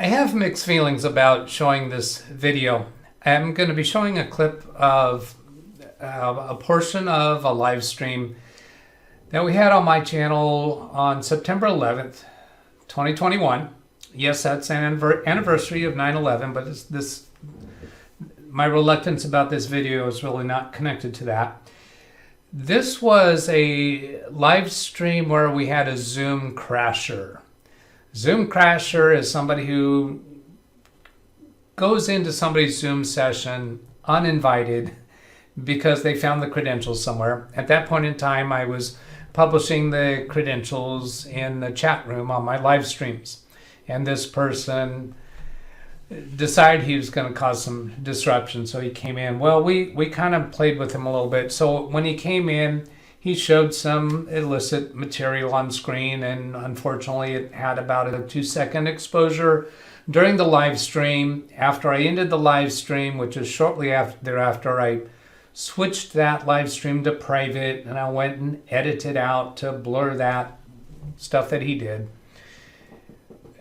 I have mixed feelings about showing this video. I'm going to be showing a clip of a portion of a live stream that we had on my channel on September 11th, 2021. Yes, that's an anniversary of 9/11, but my reluctance about this video is really not connected to that. This was a live stream where we had a Zoom crasher. Zoom crasher is somebody who goes into somebody's Zoom session uninvited because they found the credentials somewhere. At that point in time, I was publishing the credentials in the chat room on my live streams. And this person decided he was going to cause some disruption, so he came in. Well, we kind of played with him a little bit. So when he came in, he showed some illicit material on screen, and unfortunately it had about a 2-second exposure during the live stream. After I ended the live stream, which was shortly thereafter, I switched that live stream to private, and I went and edited out to blur that stuff that he did.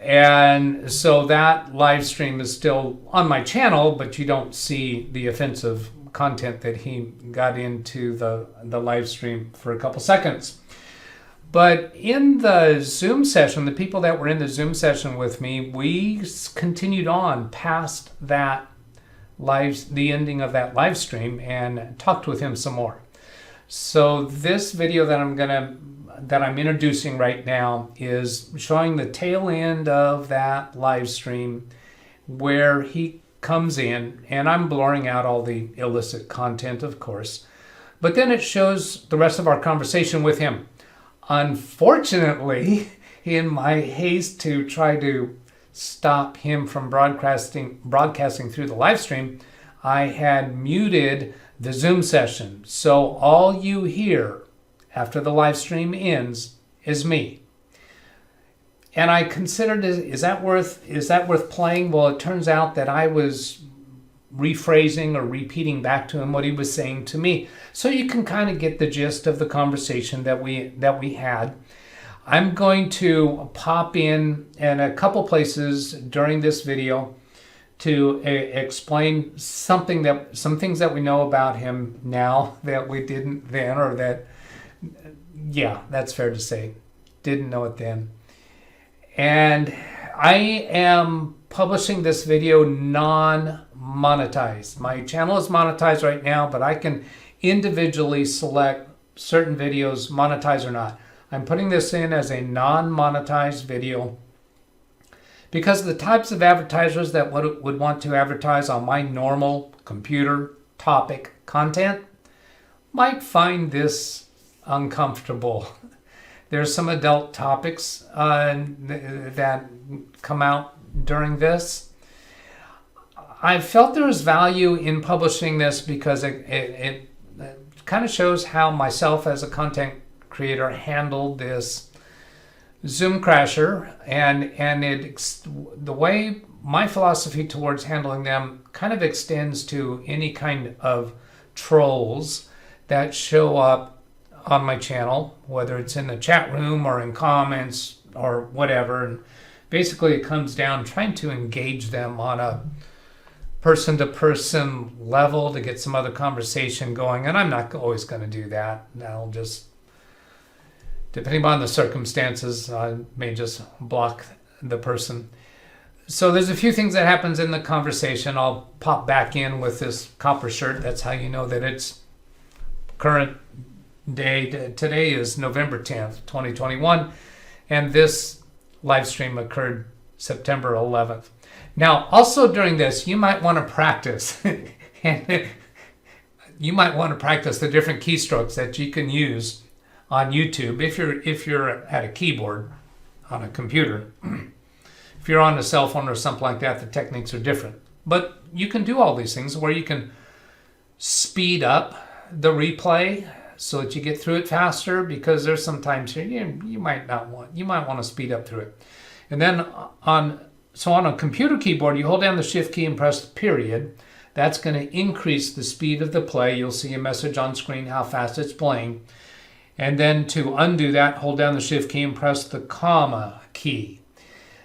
And so that live stream is still on my channel, but you don't see the offensive content that he got into the live stream for a couple seconds. But in the Zoom session, the people that were in the Zoom session with me, we continued on past the ending of that live stream and talked with him some more. So this video that I'm introducing right now is showing the tail end of that live stream where he comes in, and I'm blurring out all the illicit content, of course, but then it shows the rest of our conversation with him. Unfortunately, in my haste to try to stop him from broadcasting through the live stream, I had muted the Zoom session. So all you hear after the live stream ends is me. And I considered, is that worth playing? Well, it turns out that I was rephrasing or repeating back to him what he was saying to me. So you can kind of get the gist of the conversation that we had. I'm going to pop in a couple places during this video to explain some things that we know about him now that we didn't then, or that, yeah, that's fair to say, didn't know it then. And I am publishing this video non-monetized. My channel is monetized right now, but I can individually select certain videos, monetized or not. I'm putting this in as a non-monetized video because the types of advertisers that would want to advertise on my normal computer topic content might find this uncomfortable. There's some adult topics that come out during this. I felt there was value in publishing this because it kind of shows how myself as a content creator handled this Zoom crasher, and the way my philosophy towards handling them kind of extends to any kind of trolls that show up on my channel, whether it's in the chat room or in comments or whatever. And basically it comes down trying to engage them on a person-to-person level to get some other conversation going. And I'm not always going to do that. I'll just, depending on the circumstances, I may just block the person. So there's a few things that happens in the conversation. I'll pop back in with this copper shirt. That's how you know that it's current day. Today is November 10th, 2021, and this live stream occurred September 11th. Now, also during this, you might want to practice. You might want to practice the different keystrokes that you can use on YouTube if you're at a keyboard on a computer. If you're on a cell phone or something like that, the techniques are different. But you can do all these things where you can speed up the replay so that you get through it faster, because there's some times here you might want to speed up through it. And then on a computer keyboard, you hold down the shift key and press the period. That's going to increase the speed of the play. You'll see a message on screen how fast it's playing. And then to undo that, hold down the shift key and press the comma key.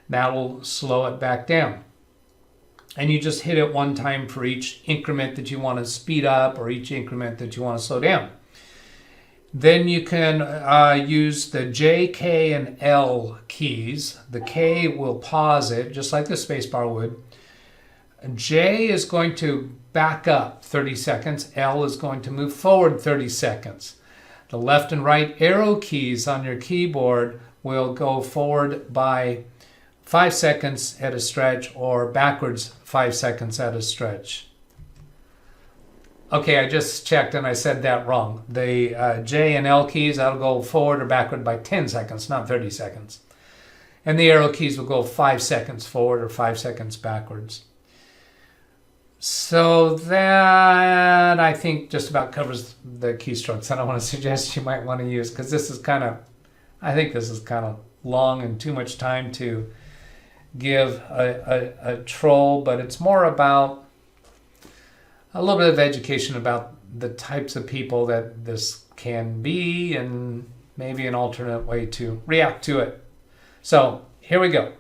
that'll slow it back down. And you just hit it one time for each increment that you want to speed up or each increment that you want to slow down. Then you can use the J, K, and L keys. The K will pause it, just like the spacebar would. J is going to back up 30 seconds. L is going to move forward 30 seconds. The left and right arrow keys on your keyboard will go forward by 5 seconds at a stretch or backwards 5 seconds at a stretch. Okay, I just checked and I said that wrong. The J and L keys, that'll go forward or backward by 10 seconds, not 30 seconds. And the arrow keys will go 5 seconds forward or 5 seconds backwards. So that, I think, just about covers the keystrokes that I want to suggest you might want to use, because this is kind of, I think this is kind of long and too much time to give a troll, but it's more about a little bit of education about the types of people that this can be and maybe an alternate way to react to it. So here we go.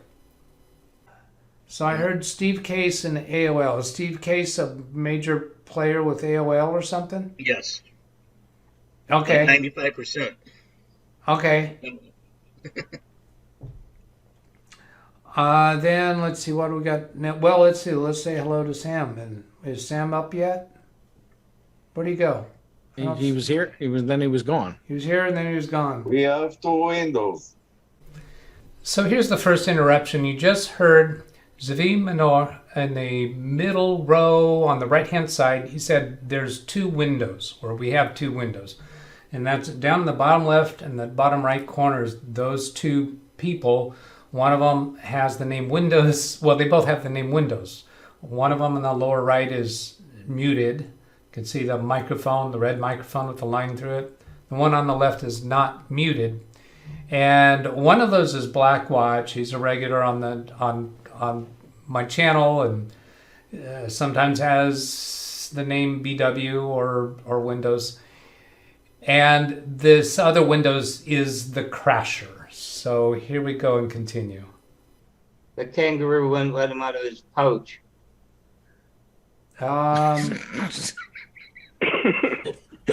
So I heard Steve Case and AOL. Is Steve Case a major player with AOL or something? Yes. Okay. 95%. Okay. Then let's see, what do we got now? Well, let's see. Let's say hello to Sam. And is Sam up yet? Where'd he go? He was here. Then he was gone. He was here and then he was gone. We have 2 windows. So here's the first interruption. You just heard Shree Manor in the middle row on the right-hand side. He said there's 2 windows, or we have 2 windows. And that's down in the bottom left and the bottom right corners, those 2 people. One of them has the name Windows. Well, they both have the name Windows. One of them in the lower right is muted. You can see the microphone, the red microphone with the line through it. The one on the left is not muted. And one of those is Blackwatch. He's a regular on my channel and sometimes has the name BW or Windows. And this other Windows is the Crasher. So here we go and continue. The kangaroo wouldn't let him out of his pouch.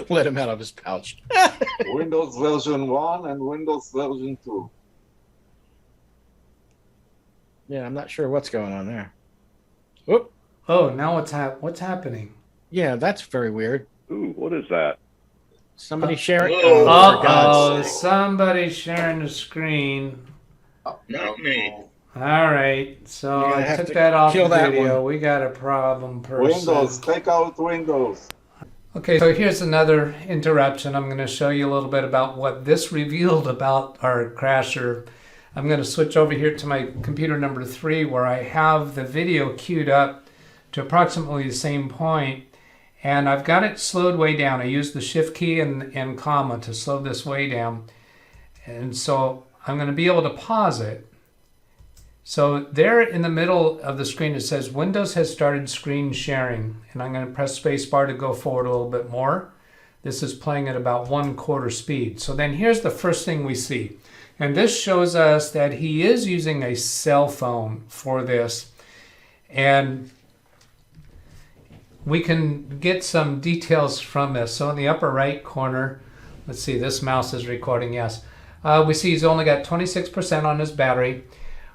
Let him out of his pouch. Windows version 1 and Windows version 2. Yeah, I'm not sure what's going on there. Whoop. Oh, now what's happening? Yeah, that's very weird. Ooh, what is that? Somebody sharing. Whoa. Oh, for God's Uh-oh, sake. somebody's sharing the screen. Not me. All right, so You're gonna I have took to that off the kill that video. one. We got a problem, person. Windows, take out Windows. Okay, so here's another interruption. I'm going to show you a little bit about what this revealed about our Crasher. I'm going to switch over here to my computer number 3 where I have the video queued up to approximately the same point, and I've got it slowed way down. I used the shift key and comma to slow this way down, and so I'm going to be able to pause it. So there in the middle of the screen it says Windows has started screen sharing, and I'm going to press spacebar to go forward a little bit more. This is playing at about 1/4 speed. So then here's the first thing we see, and this shows us that he is using a cell phone for this, and we can get some details from this. So in the upper right corner, let's see, this mouse is recording, yes. We see he's only got 26% on his battery.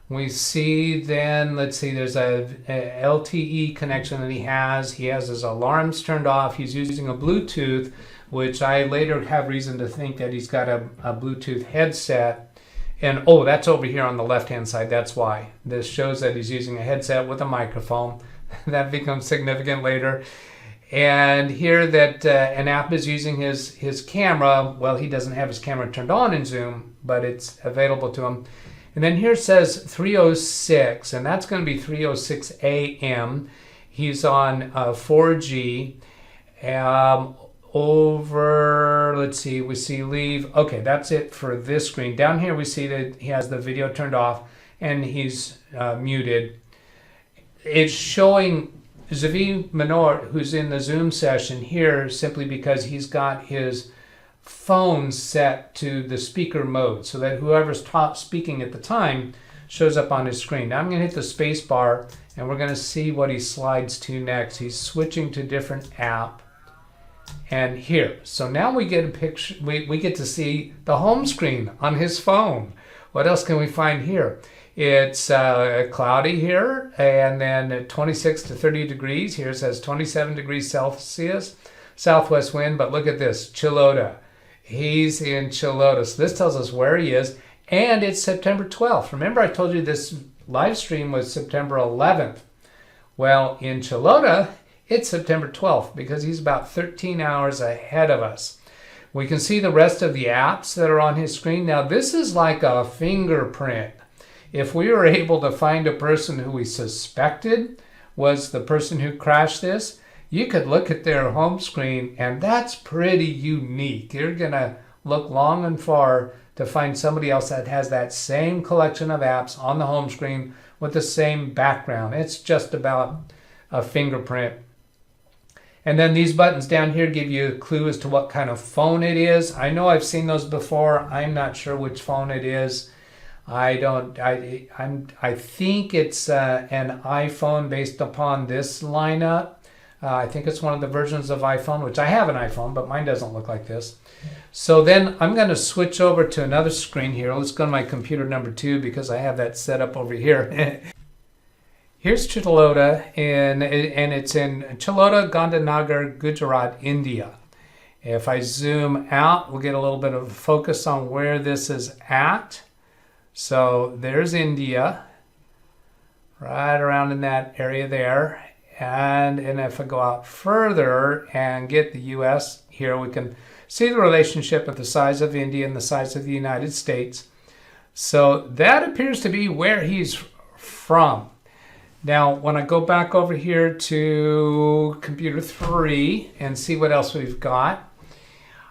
We see then, let's see, there's a LTE connection that he has. He has his alarms turned off. He's using a Bluetooth, which I later have reason to think that he's got a Bluetooth headset. And oh, that's over here on the left-hand side. That's why. This shows that he's using a headset with a microphone. That becomes significant later. And here that an app is using his camera. Well, he doesn't have his camera turned on in Zoom, but it's available to him. And then here it says 306, and that's going to be 3:06 a.m. He's on 4G. Over, let's see, we see leave. Okay, that's it for this screen. Down here we see that he has the video turned off and he's muted. It's showing Shree Manor, who's in the Zoom session here, simply because he's got his phone set to the speaker mode, so that whoever's speaking at the time shows up on his screen. Now I'm going to hit the space bar and we're going to see what he slides to next. He's switching to different app. And here, so now we get a picture, we get to see the home screen on his phone. What else can we find here? It's cloudy here, and then at 26 to 30 degrees. Here it says 27 degrees Celsius, southwest wind, but look at this, Chiloda. He's in Chiloda, so this tells us where he is, and it's September 12th. Remember I told you this live stream was September 11th. Well, in Chiloda, it's September 12th because he's about 13 hours ahead of us. We can see the rest of the apps that are on his screen. Now, this is like a fingerprint. If we were able to find a person who we suspected was the person who crashed this, you could look at their home screen, and that's pretty unique. You're going to look long and far to find somebody else that has that same collection of apps on the home screen with the same background. It's just about a fingerprint. And then these buttons down here give you a clue as to what kind of phone it is. I know I've seen those before. I'm not sure which phone it is. I think it's an iPhone based upon this lineup. I think it's one of the versions of iPhone, which I have an iPhone, but mine doesn't look like this. So then I'm going to switch over to another screen here. Let's go to my computer number 2 because I have that set up over here. Here's Chiloda, and it's in Chiloda, Gandhinagar, Gujarat, India. If I zoom out, we'll get a little bit of focus on where this is at. So there's India, right around in that area there. And if I go out further and get the U.S. here, we can see the relationship with the size of India and the size of the United States. So that appears to be where he's from. Now, when I go back over here to computer 3 and see what else we've got,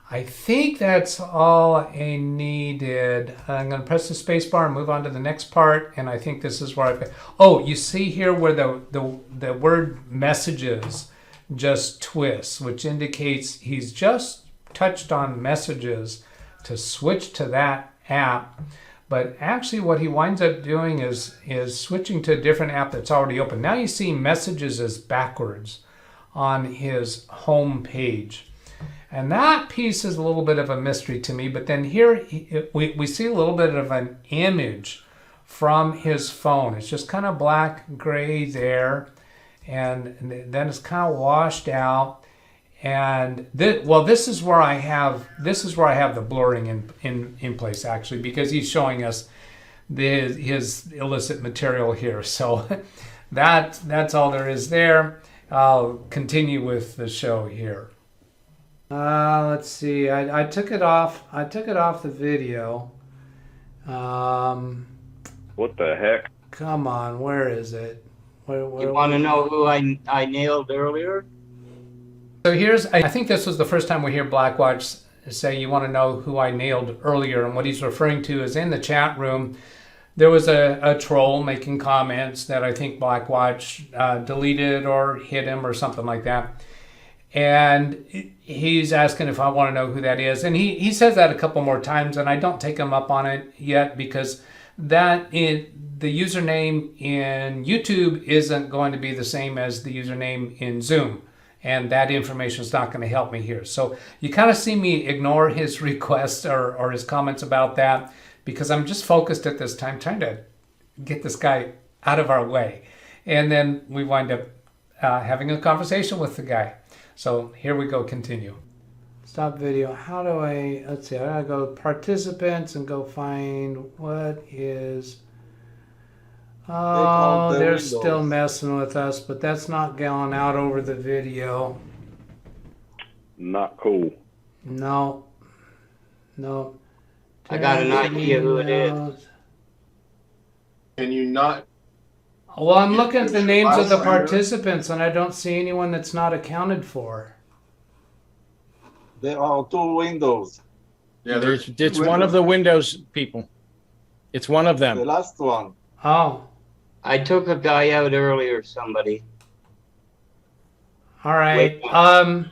I think that's all I needed. I'm going to press the space bar and move on to the next part, and I think this is where I've... Oh, you see here where the word messages just twists, which indicates he's just touched on messages to switch to that app. But actually what he winds up doing is switching to a different app that's already open. Now you see messages as backwards on his home page. And that piece is a little bit of a mystery to me. But then here we see a little bit of an image from his phone. It's just kind of black, gray there. And then it's kind of washed out. And this is where I have the blurring in place actually, because he's showing us his illicit material here. So that's all there is there. I'll continue with the show here. Let's see. I took it off. I took it off the video. What the heck? Come on, where is it? Where You want to know who I nailed earlier? So I think this was the first time we hear Blackwatch say, you want to know who I nailed earlier. And what he's referring to is in the chat room, there was a troll making comments that I think Blackwatch deleted or hit him or something like that. And he's asking if I want to know who that is. And he says that a couple more times, and I don't take him up on it yet because the username in YouTube isn't going to be the same as the username in Zoom. And that information is not going to help me here. So you kind of see me ignore his requests or his comments about that because I'm just focused at this time trying to get this guy out of our way. And then we wind up having a conversation with the guy. So here we go, continue. Stop video. How do let's see, I gotta go participants and go find what is... Oh, they're Windows. still messing with us, but that's not going out over the video. Not cool. No. I got an idea who it is. Can you not? Well, I'm looking at the names of the participants, and I don't see anyone that's not accounted for. There are 2 windows. Yeah, it's one of the Windows people. It's one of The them. last one. Oh, I took a guy out earlier, somebody. all right. Wait.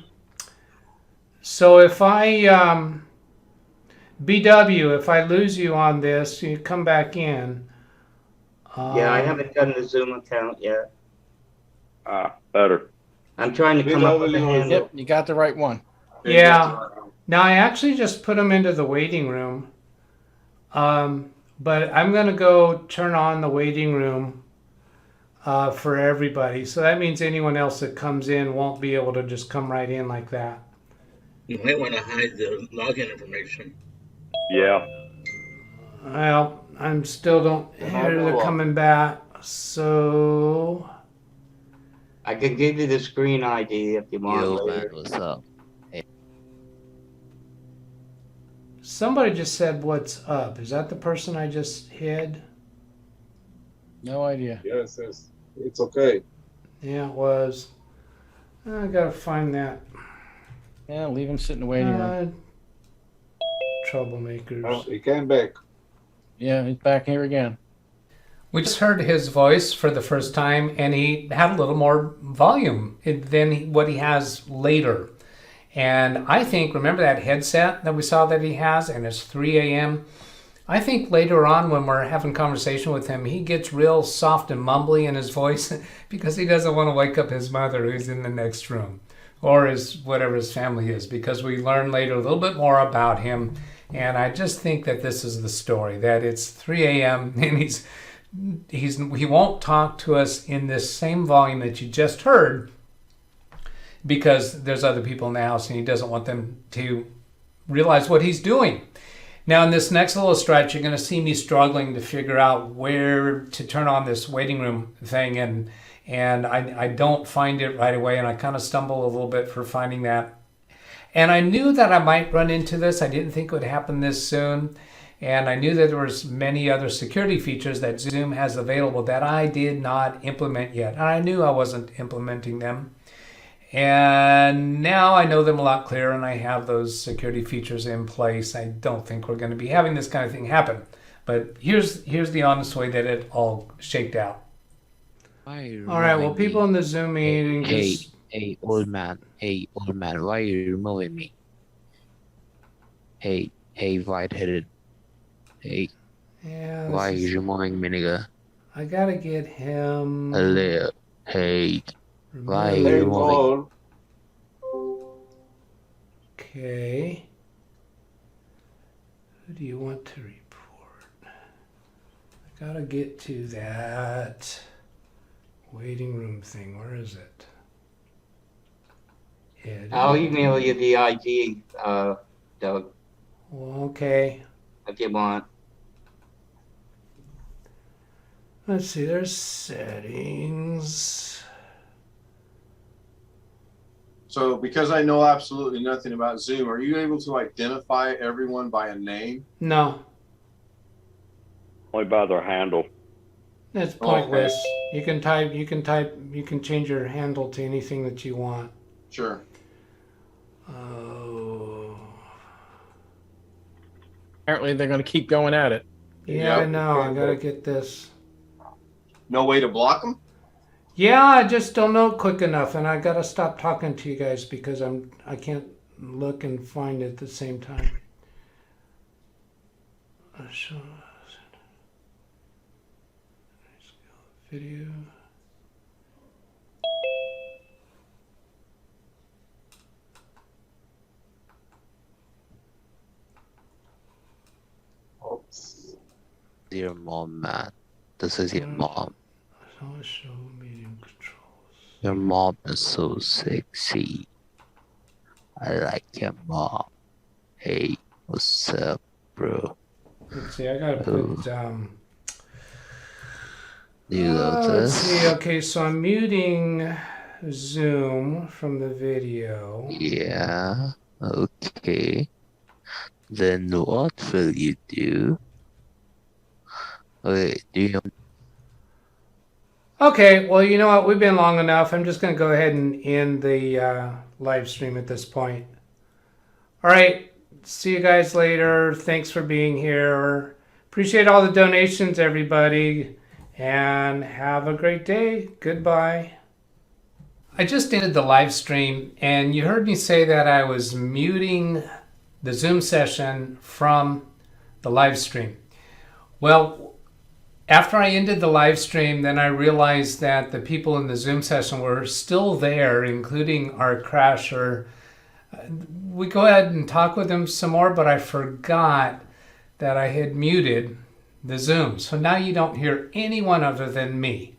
So if I, BW, if I lose you on this, you come back in. Yeah, I haven't done the Zoom account yet. Better. I'm trying to come up with a handle. Yep, you got the right one. Yeah. Now I actually just put them into the waiting room. But I'm going to go turn on the waiting room for everybody. So that means anyone else that comes in won't be able to just come right in like that. You might want to hide the login information. Yeah. Well, I'm still don't hear they're coming back. So I can give you the screen ID if you want Yo, later. man, what's up? somebody just said, "What's up?" Is that the person I just hid? No idea. Yes, it's okay. Yeah, it was. I gotta find that. Yeah, leave him sit in the waiting room. Troublemakers. Oh, he came back. Yeah, he's back here again. We just heard his voice for the first time, and he had a little more volume than what he has later. And I think, remember that headset that we saw that he has, and it's 3 a.m.? I think later on when we're having conversation with him, he gets real soft and mumbly in his voice because he doesn't want to wake up his mother who's in the next room, or whatever his family is, because we learn later a little bit more about him. And I just think that this is the story, that it's 3 a.m. and he won't talk to us in this same volume that you just heard because there's other people in the house and he doesn't want them to realize what he's doing. Now in this next little stretch, you're going to see me struggling to figure out where to turn on this waiting room thing, and I don't find it right away, and I kind of stumble a little bit for finding that. And I knew that I might run into this. I didn't think it would happen this soon. And I knew that there was many other security features that Zoom has available that I did not implement yet. And I knew I wasn't implementing them. And now I know them a lot clearer, and I have those security features in place. I don't think we're going to be having this kind of thing happen. But here's the honest way that it all shaked out. Why are you All right, well, removing people me? in the Zoom meeting just... Hey, old man, why are you removing me? Hey, white-headed. Hey, Yeah, why are this is- you removing me, nigga? I gotta get him... Hello, hey, why are you Hey, removing? Paul. Okay. Who do you want to report? I gotta get to that waiting room thing. Where is it? I'll email you the ID, Doug, Well, okay. if you want. Let's see. There's settings. So because I know absolutely nothing about Zoom, are you able to identify everyone by a name? No, Only by their handle. it's pointless. You can change your handle to anything that you want. Sure. Oh. Apparently they're going to keep going at it. Yeah, I Yep. know. I gotta get this. No way to block them? Yeah, I just don't know it quick enough, and I gotta stop talking to you guys because I can't look and find it at the same time. Video. Oops. Your mom, man. This is your mom. Show medium controls. Your mom is so sexy. I like your mom. Hey, what's up, bro? Let's see. I gotta put Do you love let's see. this? Okay, so I'm muting Zoom from the video. Yeah, okay. Then what will you do? Wait, do you... Okay, well, you know what? We've been long enough. I'm just going to go ahead and end the live stream at this point. All right. See you guys later. Thanks for being here. Appreciate all the donations, everybody. And have a great day. Goodbye. I just ended the live stream, and you heard me say that I was muting the Zoom session from the live stream. Well, After I ended the live stream, then I realized that the people in the Zoom session were still there, including our crasher. We go ahead and talk with him some more, but I forgot that I had muted the Zoom. So now you don't hear anyone other than me.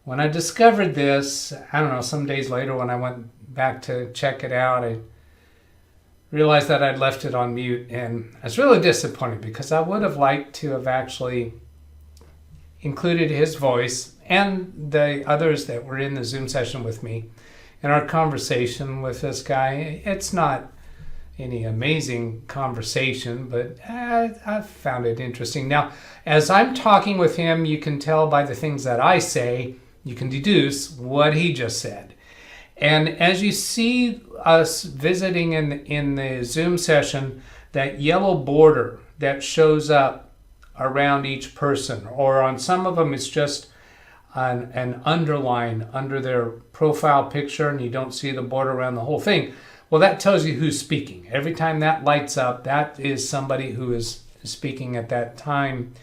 When I discovered this, I don't know, some days later when I went back to check it out, I realized that I'd left it on mute, and I was really disappointed because I would have liked to have actually included his voice and the others that were in the Zoom session with me in our conversation with this guy. It's not any amazing conversation, but I found it interesting. Now, as I'm talking with him, you can tell by the things that I say, you can deduce what he just said. And as you see us visiting in the Zoom session, that yellow border that shows up around each person, or on some of them it's just an underline under their profile picture and you don't see the border around the whole thing. Well, that tells you who's speaking. Every time that lights up, that is somebody who is speaking at that time.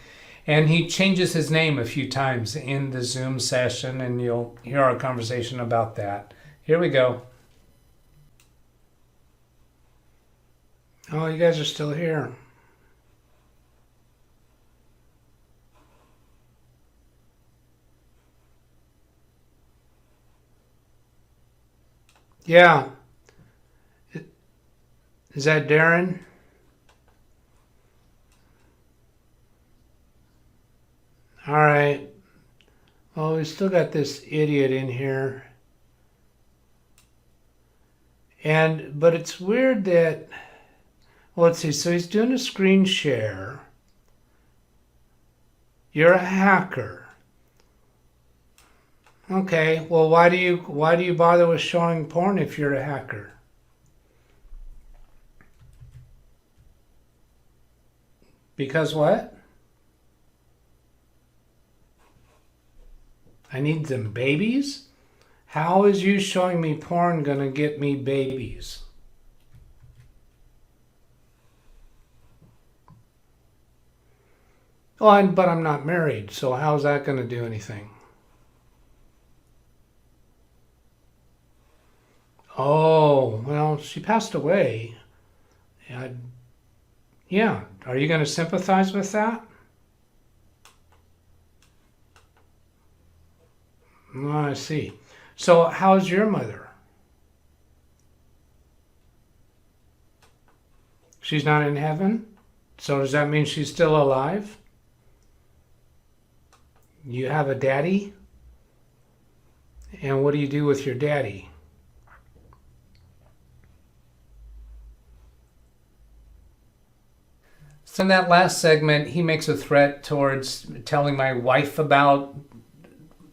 And he changes his name a few times in the Zoom session, and you'll hear our conversation about that. Here we go. Oh, you guys are still here. Yeah. Is that Darren? All right. Well, we still got this idiot in here. But it's weird that, well, let's see. So he's doing a screen share. You're a hacker. Okay, well, why do you bother with showing porn if you're a hacker? Because what? I need them babies? How is you showing me porn gonna get me babies? Oh, but I'm not married, so how's that gonna do anything? Oh, well, she passed away. Yeah. Are you going to sympathize with that? Oh, I see. So how's your mother? She's not in heaven? So does that mean she's still alive? You have a daddy? And what do you do with your daddy? So in that last segment, he makes a threat towards telling my wife about,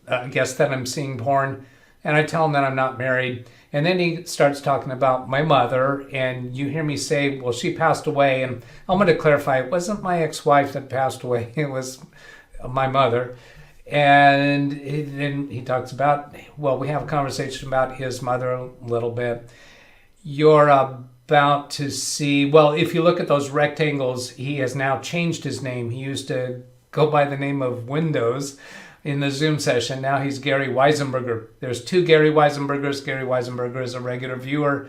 I guess, that I'm seeing porn. And I tell him that I'm not married. And then he starts talking about my mother. And you hear me say, well, she passed away. And I'm going to clarify, it wasn't my ex-wife that passed away. It was my mother. And then he talks about, well, we have a conversation about his mother a little bit. You're about to see, well, if you look at those rectangles, he has now changed his name. He used to go by the name of Windows in the Zoom session. Now he's Gary Weisenberger. There's two Gary Weisenbergers. Gary Weisenberger is a regular viewer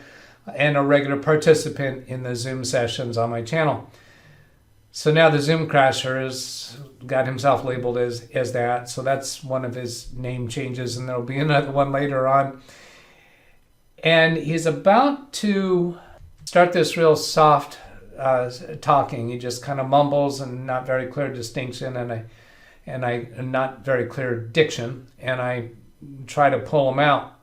and a regular participant in the Zoom sessions on my channel. So now the Zoom crasher has got himself labeled as that. So that's one of his name changes, and there'll be another one later on. And he's about to start this real soft talking. He just kind of mumbles and not very clear distinction, and I not very clear diction, and I try to pull him out.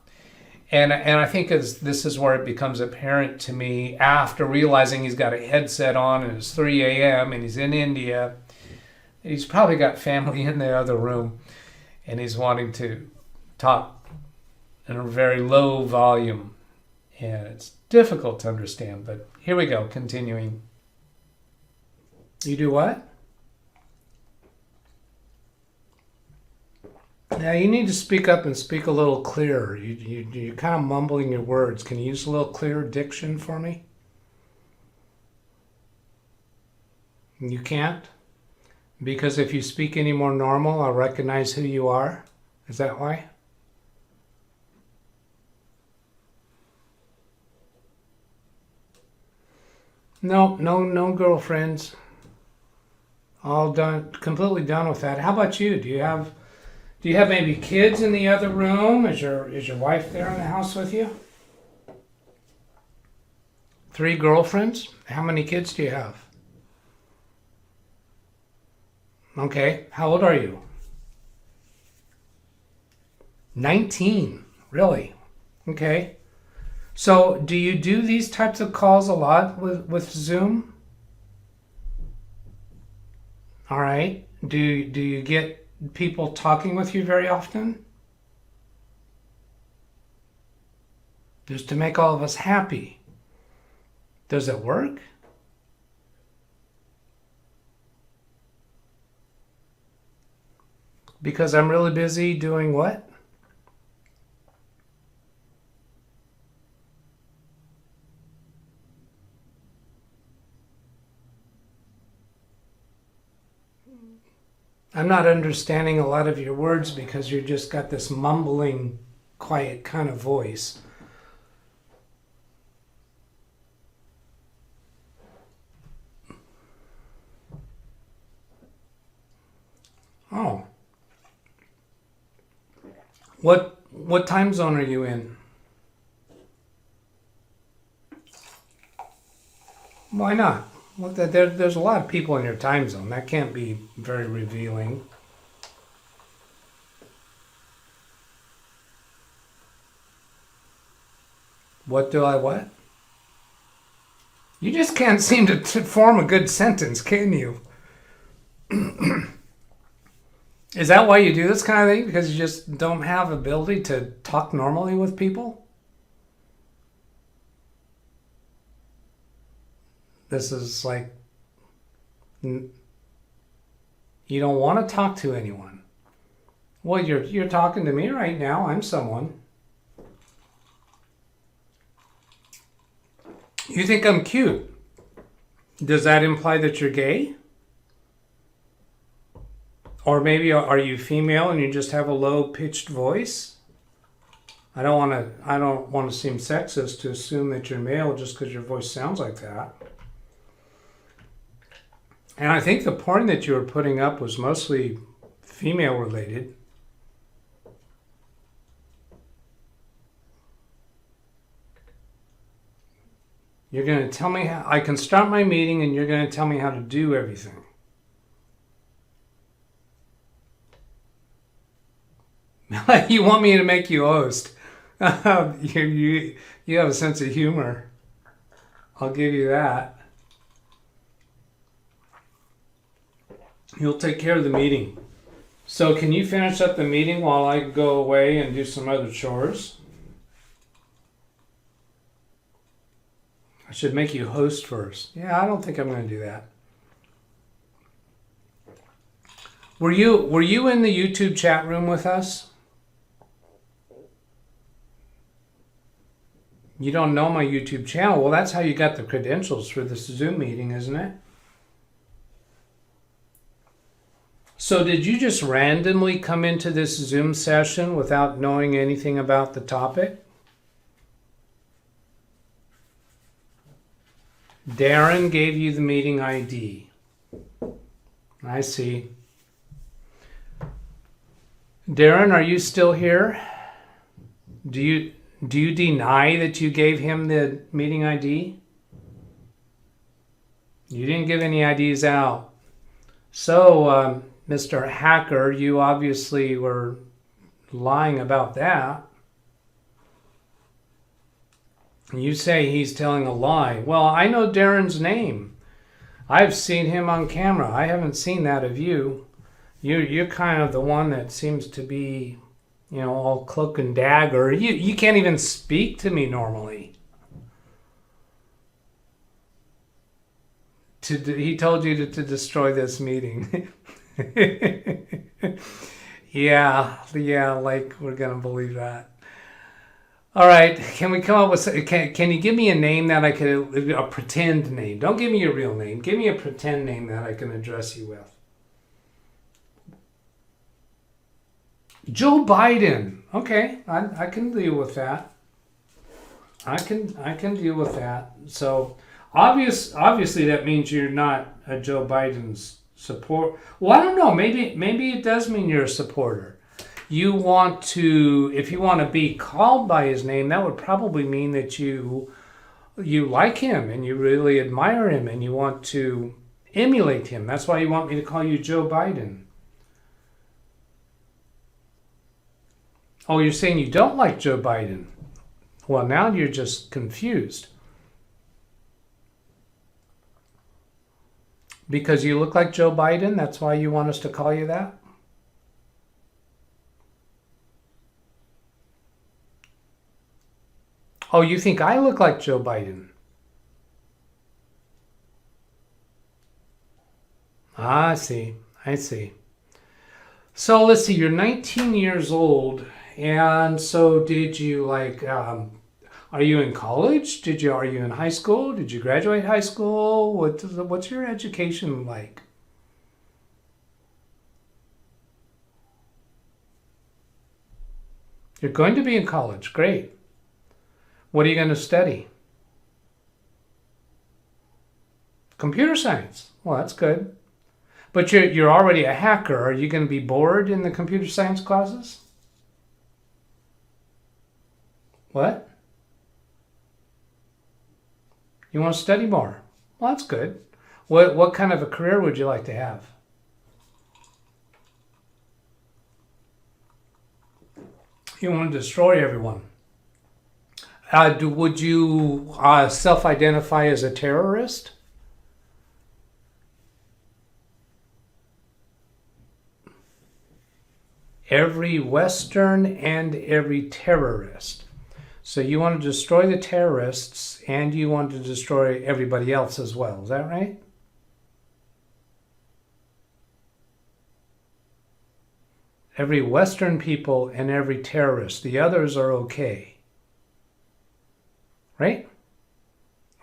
And I think this is where it becomes apparent to me after realizing he's got a headset on and it's 3 a.m. and he's in India. He's probably got family in the other room, and he's wanting to talk in a very low volume. And it's difficult to understand, but here we go, continuing. You do what? Now you need to speak up and speak a little clearer. You're kind of mumbling your words. Can you use a little clearer diction for me? You can't? Because if you speak any more normal, I'll recognize who you are? Is that why? No girlfriends. All done, completely done with that. How about you? Do you have maybe kids in the other room? Is your wife there in the house with you? 3 girlfriends? How many kids do you have? Okay, how old are you? 19, really? Okay. So do you do these types of calls a lot with Zoom? All right. Do you get people talking with you very often? Just to make all of us happy. Does it work? Because I'm really busy doing what? I'm not understanding a lot of your words because you just got this mumbling, quiet kind of voice. Oh. What time zone are you in? Why not? Well, there's a lot of people in your time zone. That can't be very revealing. What? You just can't seem to form a good sentence, can you? Is that why you do this kind of thing? Because you just don't have ability to talk normally with people? This is like, you don't want to talk to anyone. Well, you're talking to me right now. I'm someone. You think I'm cute. Does that imply that you're gay? Or maybe are you female and you just have a low-pitched voice? I don't want to seem sexist to assume that you're male just because your voice sounds like that. And I think the porn that you were putting up was mostly female related. You're going to tell me how I can start my meeting and you're going to tell me how to do everything. You want me to make you host. You have a sense of humor. I'll give you that. You'll take care of the meeting. So can you finish up the meeting while I go away and do some other chores? I should make you host first. Yeah, I don't think I'm going to do that. Were you in the YouTube chat room with us? You don't know my YouTube channel. Well, that's how you got the credentials for this Zoom meeting, isn't it? So did you just randomly come into this Zoom session without knowing anything about the topic? Darren gave you the meeting ID. I see. Darren, are you still here? Do you deny that you gave him the meeting ID? You didn't give any IDs out. So, Mr. Hacker, you obviously were lying about that. You say he's telling a lie. Well, I know Darren's name. I've seen him on camera. I haven't seen that of you. You're kind of the one that seems to be, all cloak and dagger. You can't even speak to me normally. He told you to destroy this meeting. Yeah, like we're gonna believe that. All right, can we come up with? Can you give me a name that I could, a pretend name? Don't give me your real name. Give me a pretend name that I can address you with. Joe Biden. Okay, I can deal with that. I can deal with that. So obviously that means you're not a Joe Biden's support. Well, I don't know. Maybe it does mean you're a supporter. You want to, if you want to be called by his name, that would probably mean that you like him and you really admire him and you want to emulate him. That's why you want me to call you Joe Biden. Oh, you're saying you don't like Joe Biden. Well, now you're just confused. Because you look like Joe Biden, that's why you want us to call you that? Oh, you think I look like Joe Biden? I see. So let's see, you're 19 years old, and so did you are you in college? Are you in high school? Did you graduate high school? What's your education like? You're going to be in college, great. What are you going to study? Computer science. Well, that's good. But you're already a hacker. Are you going to be bored in the computer science classes? What? You want to study more? Well, that's good. What kind of a career would you like to have? You want to destroy everyone. Would you self-identify as a terrorist? Every Western and every terrorist. So you want to destroy the terrorists and you want to destroy everybody else as well. Is that right? Every Western people and every terrorist. The others are okay. Right?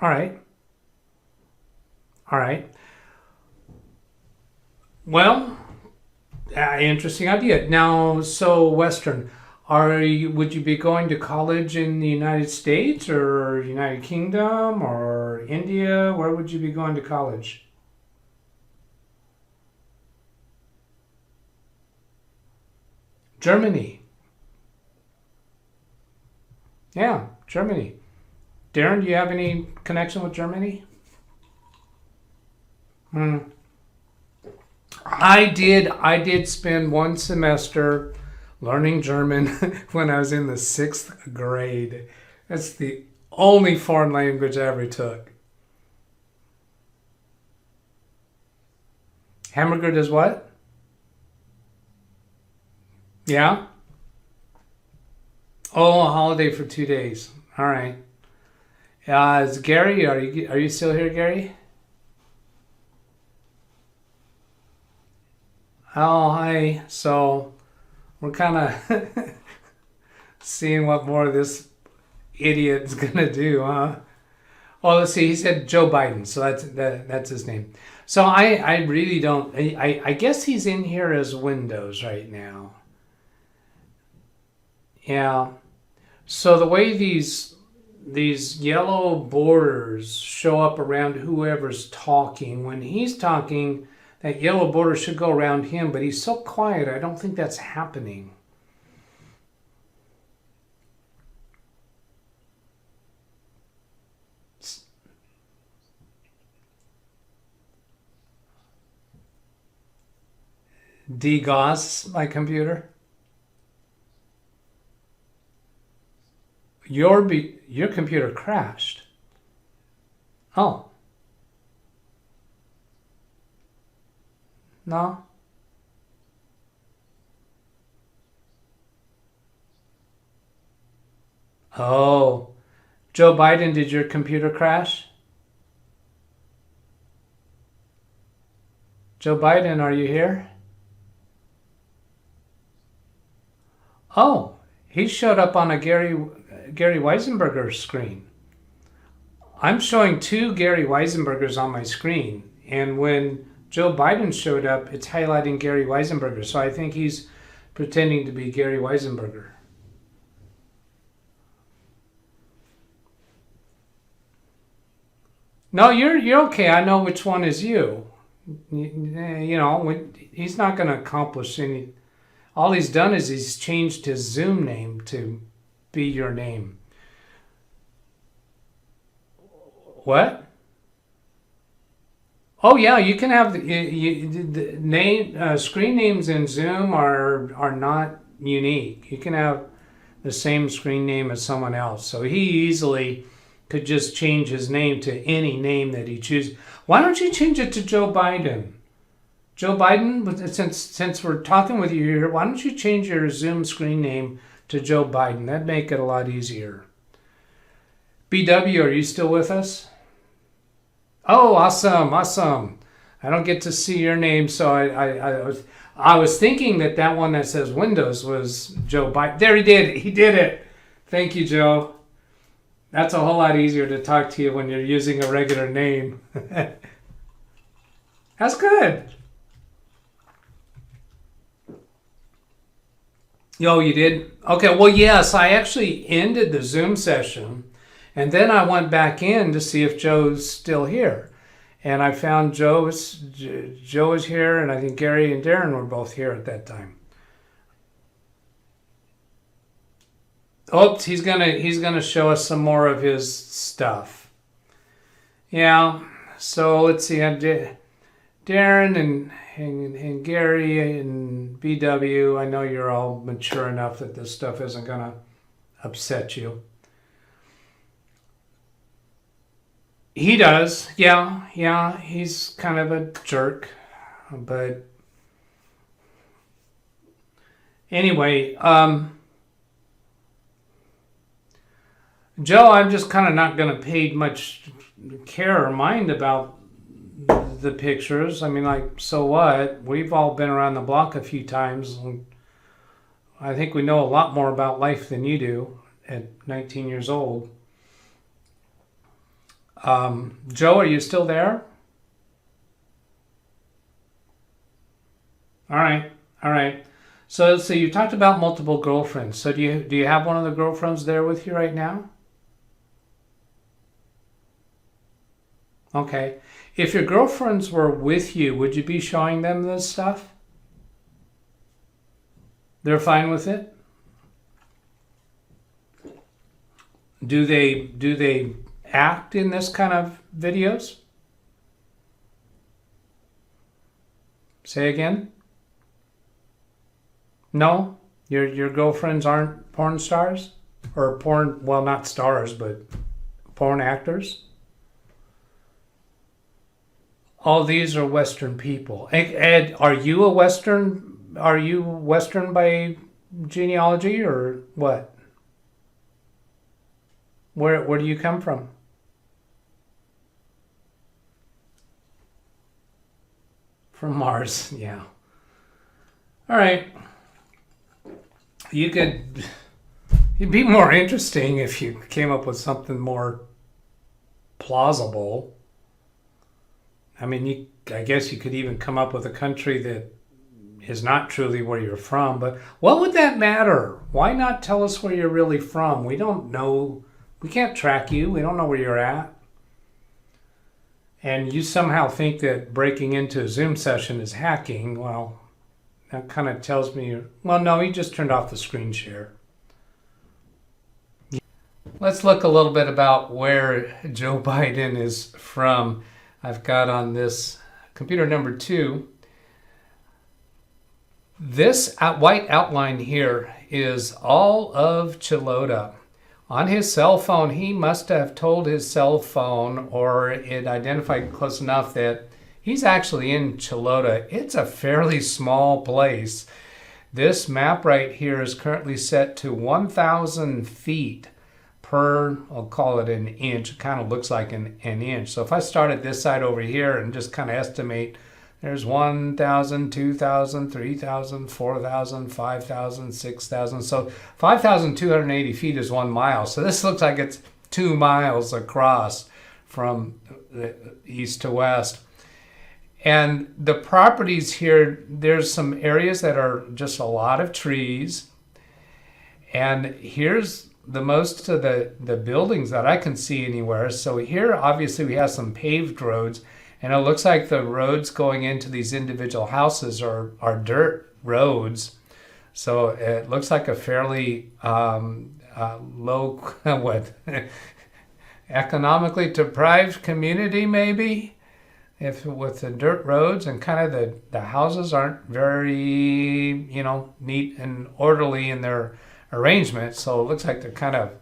All right. Well, interesting idea. Now, so Western, would you be going to college in the United States or United Kingdom or India? Where would you be going to college? Germany. Yeah, Germany. Darren, do you have any connection with Germany? I did spend one semester learning German when I was in the 6th grade. That's the only foreign language I ever took. Hamburger does what? Yeah? Oh, a holiday for 2 days. All right. Is Gary, are you still here, Gary? Oh, hi. So we're kind of seeing what more of this idiot's gonna do, huh? Well, let's see. He said Joe Biden, so that's his name. So I really don't. I guess he's in here as Windows right now. Yeah. So the way these yellow borders show up around whoever's talking, when he's talking, that yellow border should go around him, but he's so quiet, I don't think that's happening. DGOS my computer. Your computer crashed. Oh. No. Oh. Joe Biden, did your computer crash? Joe Biden, are you here? Oh, he showed up on a Gary Weisenberger screen. I'm showing 2 Gary Weisenbergers on my screen, and when Joe Biden showed up, it's highlighting Gary Weisenberger. So I think he's pretending to be Gary Weisenberger. No, you're okay. I know which one is you. You know, he's not going to accomplish any. All he's done is he's changed his Zoom name to be your name. What? Oh yeah, you can have the name. Screen names in Zoom are not unique. You can have the same screen name as someone else. So he easily could just change his name to any name that he chooses. Why don't you change it to Joe Biden? Joe Biden, since we're talking with you here, why don't you change your Zoom screen name to Joe Biden? That'd make it a lot easier. BW, are you still with us? Oh, awesome. I don't get to see your name, so I was thinking that one that says Windows was Joe Biden. There, he did it. Thank you, Joe. That's a whole lot easier to talk to you when you're using a regular name. That's good. Oh, you did? Okay, well, yes, I actually ended the Zoom session, and then I went back in to see if Joe's still here. And I found Joe is here, and I think Gary and Darren were both here at that time. Oops, he's gonna show us some more of his stuff. Yeah, so let's see. Darren and Gary and BW. I know you're all mature enough that this stuff isn't gonna upset you. He does, yeah. He's kind of a jerk, but anyway. Joe, I'm just kind of not going to pay much care or mind about the pictures. I mean, like, so what? We've all been around the block a few times. And I think we know a lot more about life than you do at 19 years old. Joe, are you still there? All right. So let's see. You talked about multiple girlfriends. So do you have one of the girlfriends there with you right now? Okay. If your girlfriends were with you, would you be showing them this stuff? They're fine with it? Do they act in this kind of videos? Say again? No? Your girlfriends aren't porn stars? Or porn, well, not stars, but porn actors? All these are Western people. Ed, are you Western by genealogy or what? Where do you come from? From Mars, yeah. All right. It'd be more interesting if you came up with something more plausible. I mean, I guess you could even come up with a country that is not truly where you're from, but what would that matter? Why not tell us where you're really from? We don't know. We can't track you. We don't know where you're at. And you somehow think that breaking into a Zoom session is hacking. Well, that kind of tells me, well, no, he just turned off the screen share. Let's look a little bit about where Joe Biden is from. I've got on this computer number 2. This white outline here is all of Chiloda. On his cell phone, he must have told his cell phone, or it identified close enough that he's actually in Chiloda. It's a fairly small place. This map right here is currently set to 1,000 feet per, I'll call it an inch. It kind of looks like an inch. So if I start at this side over here and just kind of estimate, there's 1,000, 2,000, 3,000, 4,000, 5,000, 6,000. So 5,280 feet is 1 mile. So this looks like it's 2 miles across from east to west. And the properties here, there's some areas that are just a lot of trees. And here's the most of the buildings that I can see anywhere. So here, obviously, we have some paved roads. And it looks like the roads going into these individual houses are dirt roads. So it looks like a fairly low, what, economically deprived community, maybe, if with the dirt roads, and kind of the houses aren't very, neat and orderly in their arrangement. So it looks like they're kind of,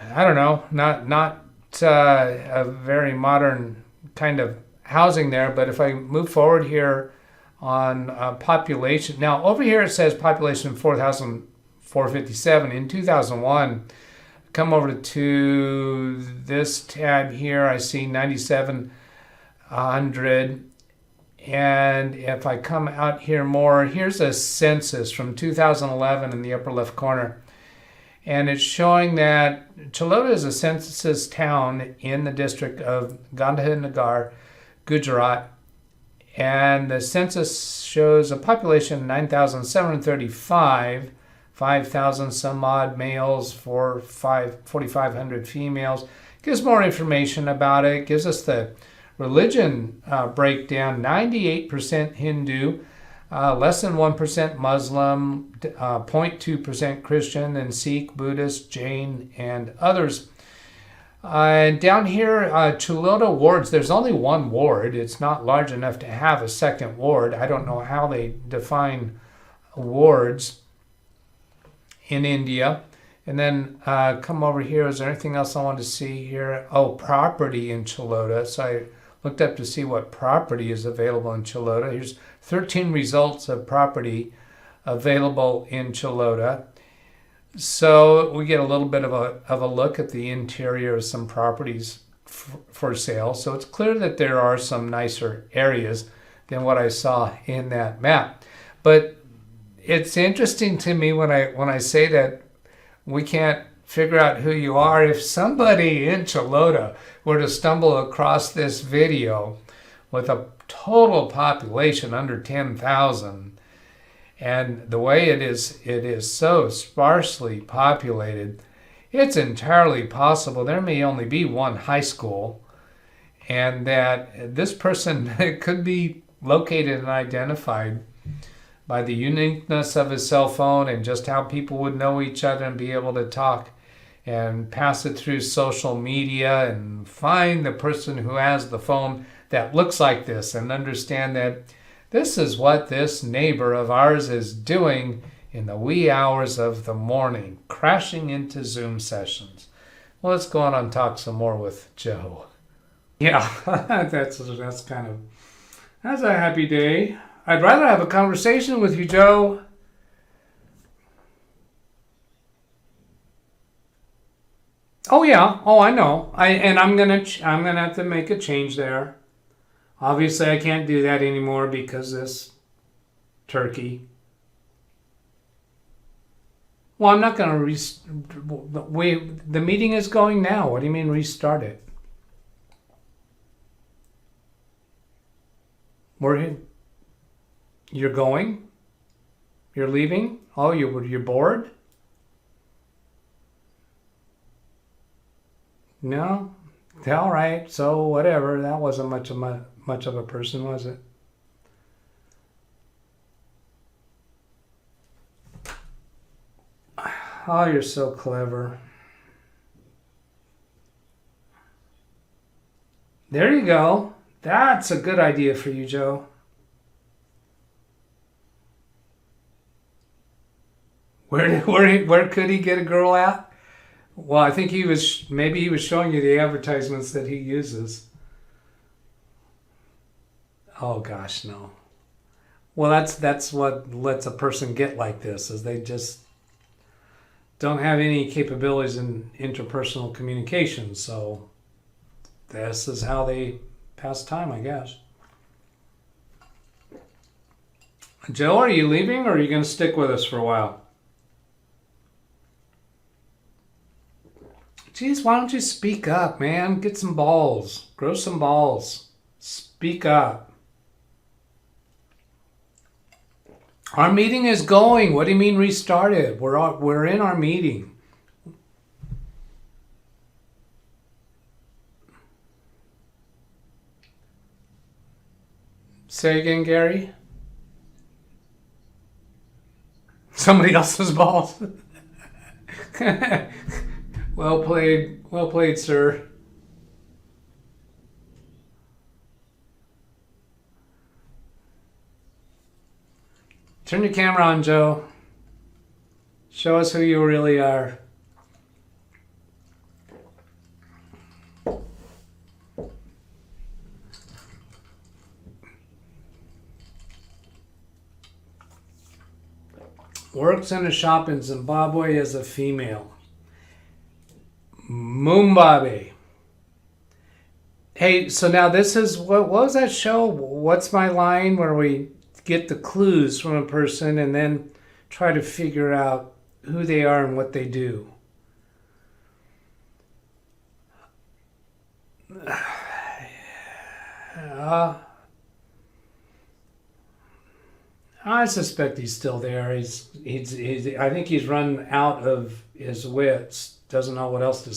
I don't know, not a very modern kind of housing there. But if I move forward here on population, now over here it says population 4,457 in 2001. Come over to this tab here, I see 9,700. And if I come out here more, here's a census from 2011 in the upper left corner. And it's showing that Chiloda is a census town in the district of Gandhinagar, Gujarat. And the census shows a population of 9,735, 5,000 some odd males, 4,500 females. Gives more information about it. Gives us the religion breakdown: 98% Hindu, less than 1% Muslim, 0.2% Christian, and Sikh, Buddhist, Jain, and others. And down here, Chiloda wards, there's only one ward. It's not large enough to have a second ward. I don't know how they define wards in India. And then come over here. Is there anything else I want to see here? Oh, property in Chiloda. So I looked up to see what property is available in Chiloda. Here's 13 results of property available in Chiloda. So we get a little bit of a look at the interior of some properties for sale. So it's clear that there are some nicer areas than what I saw in that map. But it's interesting to me when I say that we can't figure out who you are. If somebody in Chiloda were to stumble across this video with a total population under 10,000, and the way it is so sparsely populated, it's entirely possible there may only be one high school, and that this person could be located and identified by the uniqueness of his cell phone and just how people would know each other and be able to talk and pass it through social media and find the person who has the phone that looks like this and understand that this is what this neighbor of ours is doing in the wee hours of the morning, crashing into Zoom sessions. Well, let's go on and talk some more with Joe. Yeah, that's a happy day. I'd rather have a conversation with you, Joe. Oh yeah. Oh, I know. I'm gonna have to make a change there. Obviously, I can't do that anymore because this turkey. Well, I'm not gonna the meeting is going now. What do you mean restart it? You're going? You're leaving? Oh, you're bored? No? All right, so whatever. That wasn't much of a person, was it? Oh, you're so clever. There you go. That's a good idea for you, Joe. Where could he get a girl at? Well, I think maybe he was showing you the advertisements that he uses. Oh gosh, no. Well, that's what lets a person get like this, is they just don't have any capabilities in interpersonal communication. So this is how they pass time, I guess. Joe, are you leaving or are you going to stick with us for a while? Geez, why don't you speak up, man? Get some balls. Grow some balls. Speak up. Our meeting is going. What do you mean restarted? We're in our meeting. Say again, Gary. Somebody else's balls. Well played, sir. Turn your camera on, Joe. Show us who you really are. Works in a shop in Zimbabwe as a female. Mumbabe. Hey, so now this is, what was that show? What's My Line? Where we get the clues from a person and then try to figure out who they are and what they do. I suspect he's still there. He's I think he's run out of his wits. Doesn't know what else to.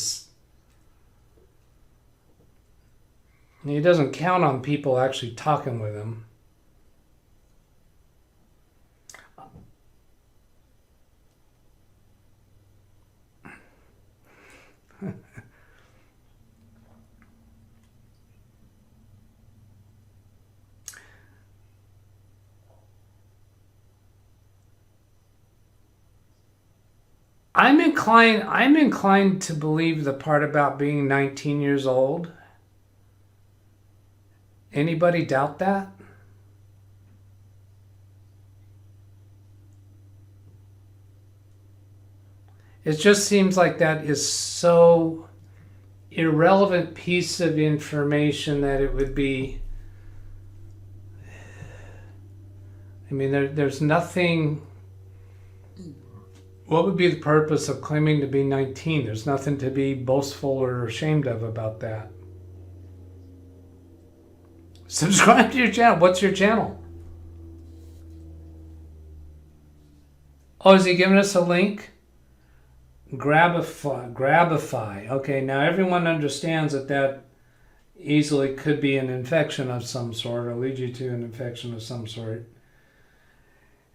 He doesn't count on people actually talking with him. I'm inclined to believe the part about being 19 years old. Anybody doubt that? It just seems like that is so irrelevant piece of information that it would be. I mean, there's nothing. What would be the purpose of claiming to be 19? There's nothing to be boastful or ashamed of about that. Subscribe to your channel. What's your channel? Oh, is he giving us a link? Grabify. Okay, now everyone understands that easily could be an infection of some sort or lead you to an infection of some sort.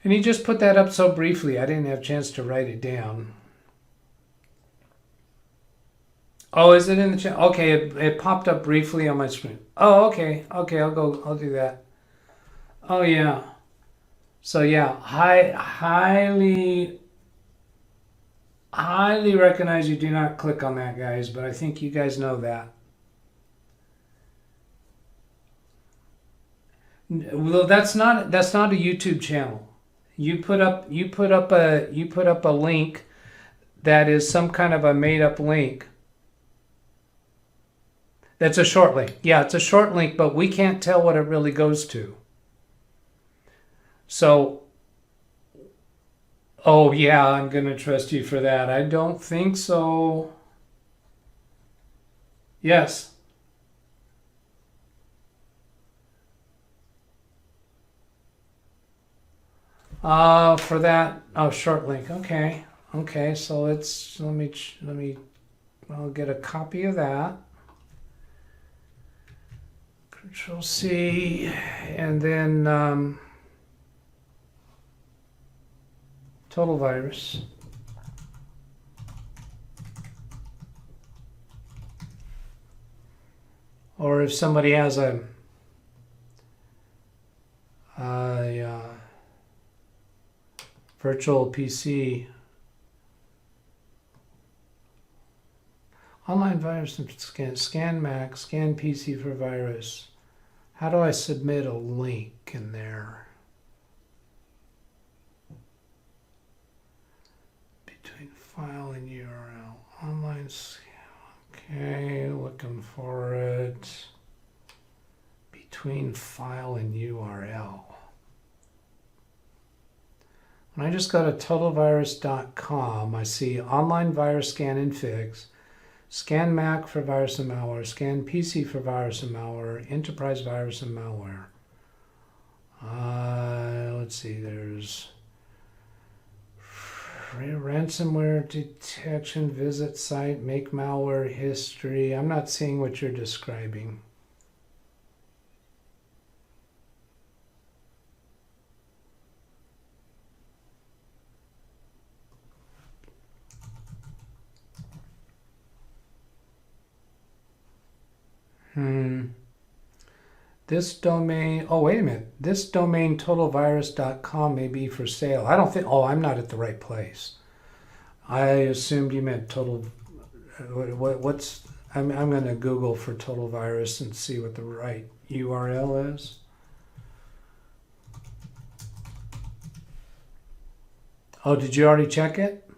And he just put that up so briefly, I didn't have a chance to write it down. Oh, is it in the chat? Okay, it popped up briefly on my screen. Oh, okay, I'll do that. Oh, yeah. So, yeah, highly recognize you do not click on that, guys, but I think you guys know that. Well, that's not a YouTube channel. You put up a link that is some kind of a made up link. That's a short link. Yeah, it's a short link, but we can't tell what it really goes to. So, oh yeah, I'm going to trust you for that. I don't think so. Yes. For that, short link. Okay. So I'll get a copy of that. Control C, and then total virus. Or if somebody has a virtual PC, online virus scan Mac, scan PC for virus. How do I submit a link in there? Between file and URL. Online scan. Okay, looking for it. Between file and URL. When I just go to totalvirus.com, I see online virus scan and fix, Scan Mac for virus and malware. Scan PC for virus and malware. Enterprise virus and malware. Let's see, there's ransomware detection, visit site, make malware history. I'm not seeing what you're describing. This domain, oh, wait a minute. This domain, totalvirus.com, may be for sale. I don't think, oh, I'm not at the right place. I assumed you meant total, I'm going to Google for total virus and see what the right URL is. Oh, did you already check it?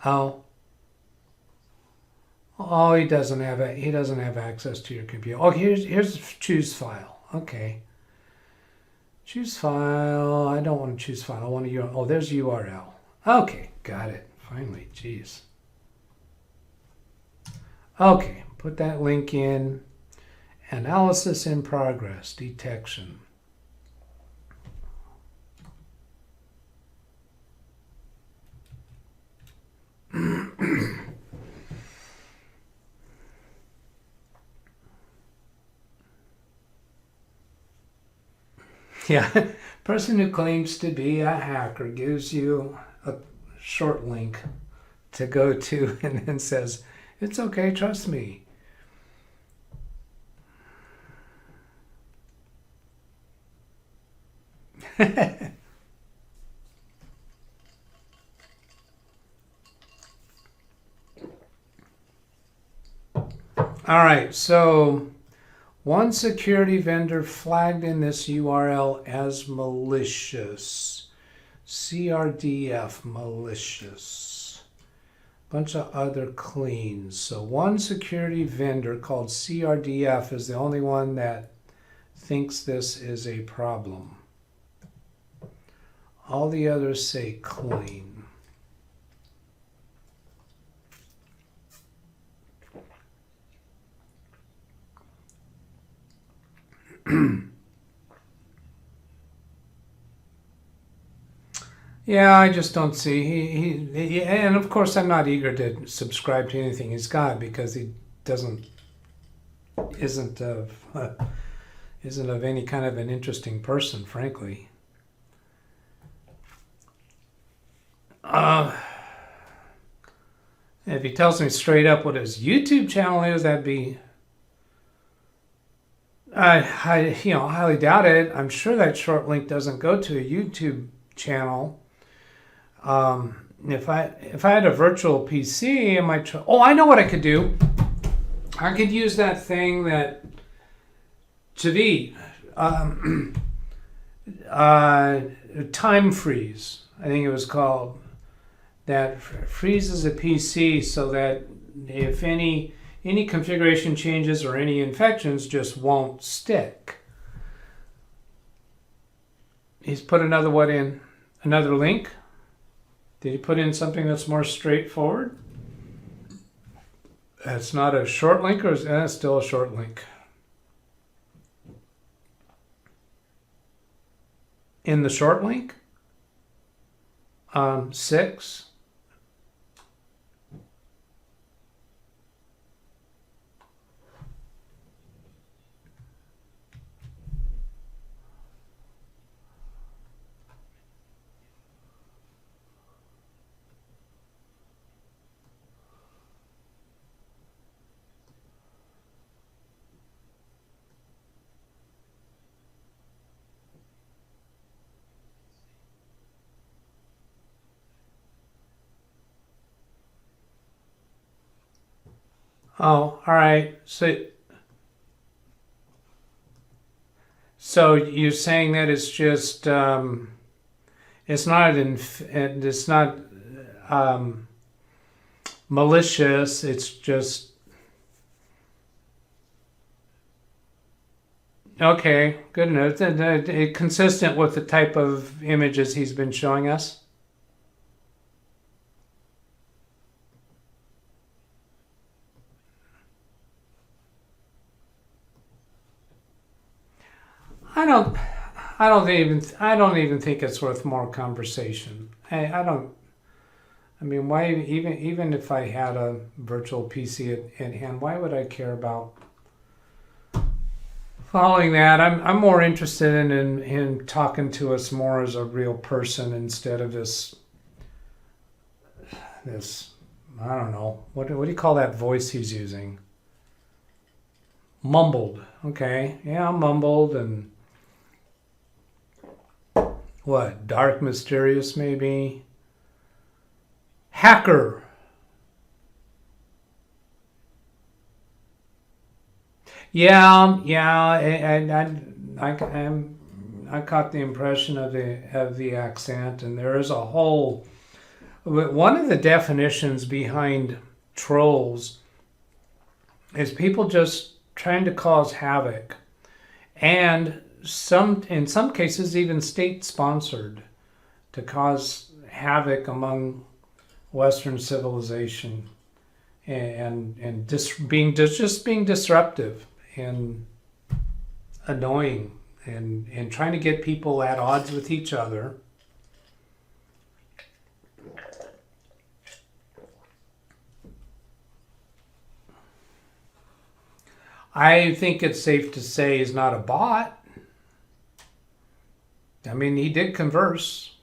Oh. Oh, he doesn't have it. He doesn't have access to your computer. Oh, here's choose file. Okay. Choose file. I don't want to choose file. I want to oh, there's URL. Okay, got it. Finally, jeez. Okay, put that link in. Analysis in progress. Detection. Yeah, person who claims to be a hacker gives you a short link to go to and then says, it's okay, trust me. All right, so one security vendor flagged in this URL as malicious. CRDF, malicious. Bunch of other cleans. So one security vendor called CRDF is the only one that thinks this is a problem. All the others say clean. Yeah, I just don't see. He and of course I'm not eager to subscribe to anything he's got because he isn't of any kind of an interesting person, frankly. If he tells me straight up what his YouTube channel is, that'd be. I highly doubt it. I'm sure that short link doesn't go to a YouTube channel. If I had a virtual PC, I might try. Oh, I know what I could do. I could use that thing that Javi, time freeze, I think it was called, that freezes a PC so that if any configuration changes or any infections just won't stick. He's put another one in, another link. Did he put in something that's more straightforward? That's not a short link, or is that still a short link? In the short link, 6. Oh, all right. So you're saying that it's just it's not malicious. It's just okay. Good enough. Consistent with the type of images he's been showing us. I don't even think it's worth more conversation. I don't. I mean, why even if I had a virtual PC at hand, why would I care about following that? I'm more interested in talking to us more as a real person instead of this I don't know, what do you call that voice he's using? Mumbled. Okay, yeah, mumbled and what? Dark, mysterious, maybe. Hacker. Yeah. I caught the impression of the accent, and there is a whole. One of the definitions behind trolls is people just trying to cause havoc, and in some cases even state-sponsored, to cause havoc among Western civilization, and just being disruptive and annoying, and trying to get people at odds with each other. I think it's safe to say he's not a bot. I mean, he did converse.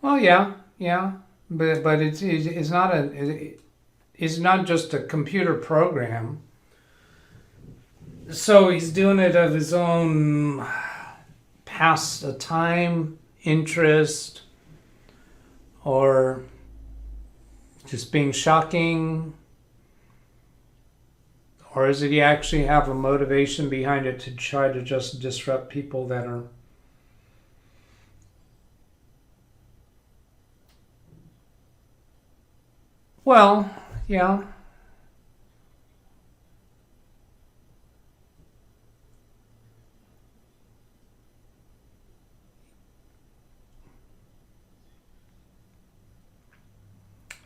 Well, yeah, but it's not just a computer program. So he's doing it of his own pastime, interest, or just being shocking? Or is it he actually have a motivation behind it to try to just disrupt people that are... Well, yeah.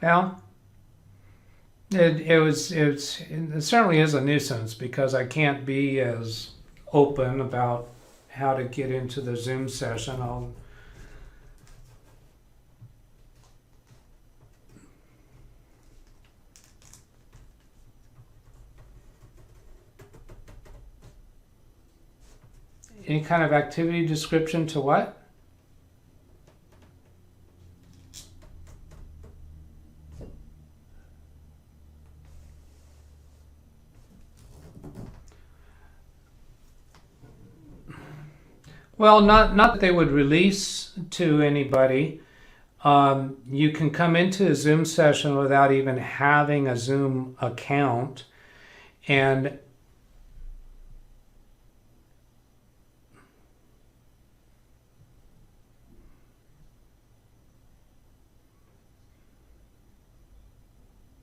Well, it certainly is a nuisance because I can't be as open about how to get into the Zoom session. Any kind of activity description to what? Well, not that they would release to anybody. You can come into a Zoom session without even having a Zoom account, and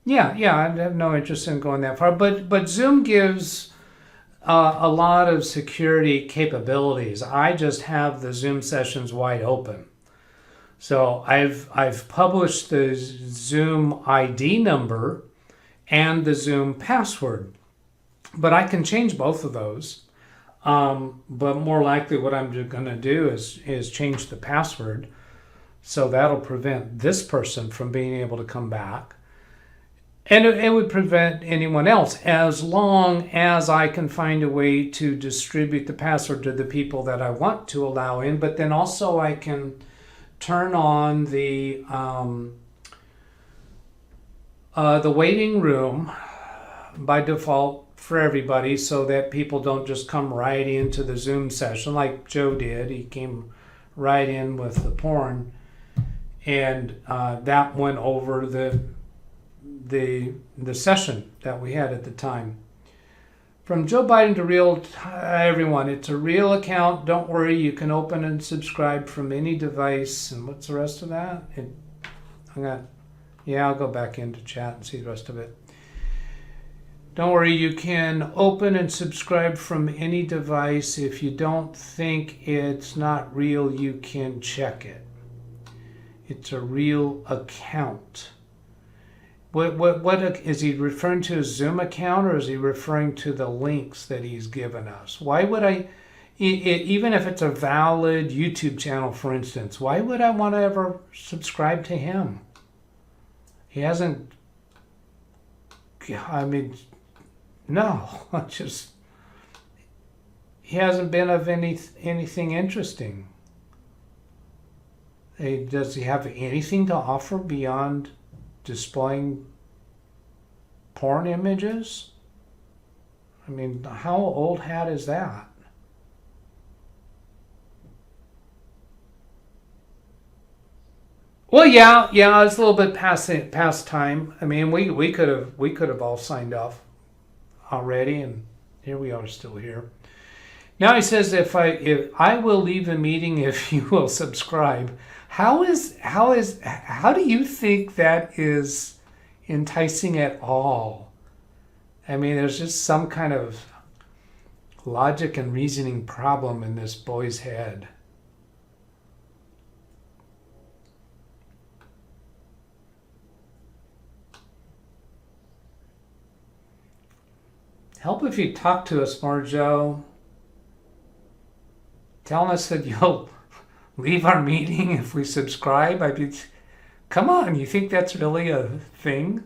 yeah, I have no interest in going that far. But Zoom gives a lot of security capabilities. I just have the Zoom sessions wide open. So I've published the Zoom ID number and the Zoom password, but I can change both of those. But more likely what I'm going to do is change the password, so that'll prevent this person from being able to come back. And it would prevent anyone else, as long as I can find a way to distribute the password to the people that I want to allow in. But then also I can turn on the waiting room by default for everybody, so that people don't just come right into the Zoom session like Joe did. He came right in with the porn, and that went over the session that we had at the time. From Joe Biden to real, everyone, it's a real account. Don't worry, you can open and subscribe from any device. And what's the rest of that? I'll go back into chat and see the rest of it. Don't worry, you can open and subscribe from any device. If you don't think it's not real, you can check it. It's a real account. What is he referring to his Zoom account, or is he referring to the links that he's given us? Why would even if it's a valid YouTube channel, for instance, why would I want to ever subscribe to him? He hasn't, I mean, no, he hasn't been of anything interesting. Does he have anything to offer beyond displaying porn images? I mean, how old hat is that? Well, yeah, it's a little bit past time. I mean, we could have all signed off already, and here we are still here. Now he says, if I will leave the meeting if you will subscribe. How do you think that is enticing at all? I mean, there's just some kind of logic and reasoning problem in this boy's head. Help if you talk to us more, Joe. Telling us that you'll leave our meeting if we subscribe. I mean, come on, you think that's really a thing?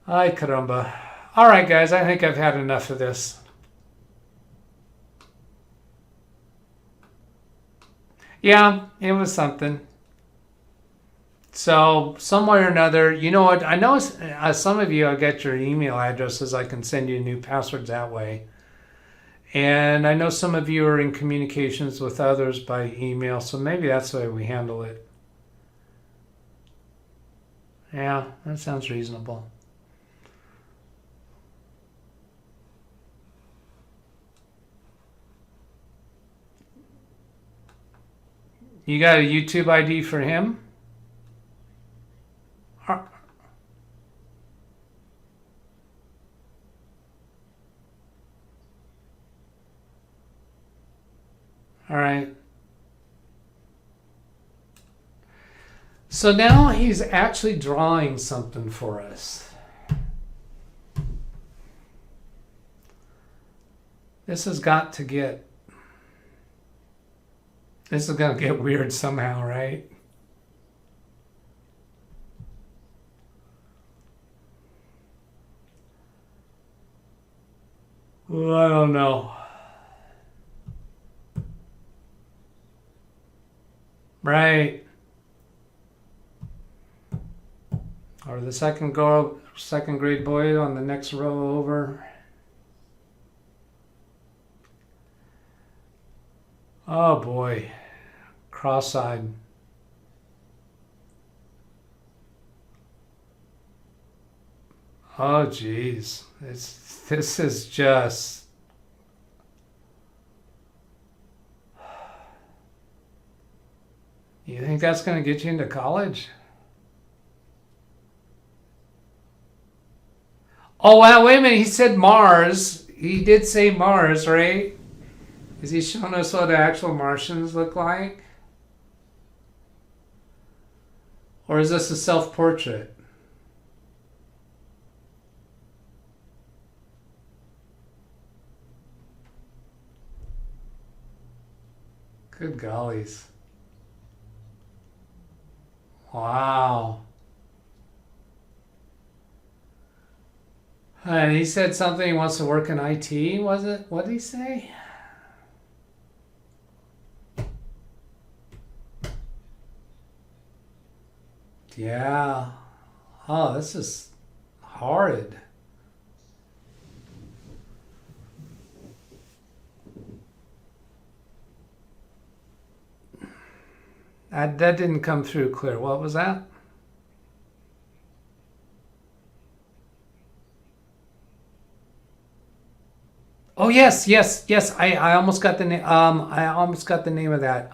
Ay, caramba. All right, guys, I think I've had enough of this. Yeah, it was something. So, some way or another, you know what? I know some of you, I get your email addresses. I can send you new passwords that way. And I know some of you are in communications with others by email, so maybe that's the way we handle it. Yeah, that sounds reasonable. You got a YouTube ID for him? All right. So now he's actually drawing something for us. This is going to get weird somehow, right? Well, I don't know. Right. Or the second grade boy on the next row over. Oh boy. Cross-eyed. Oh geez. This is just... You think that's going to get you into college? Oh, wow, wait a minute. He said Mars. He did say Mars, right? Is he showing us what the actual Martians look like? Or is this a self-portrait? Good gollies. Wow. And he said something, he wants to work in IT, was it? What did he say? Yeah. Oh, this is horrid. That didn't come through clear. What was that? Oh yes. I almost got the name. I almost got the name of that.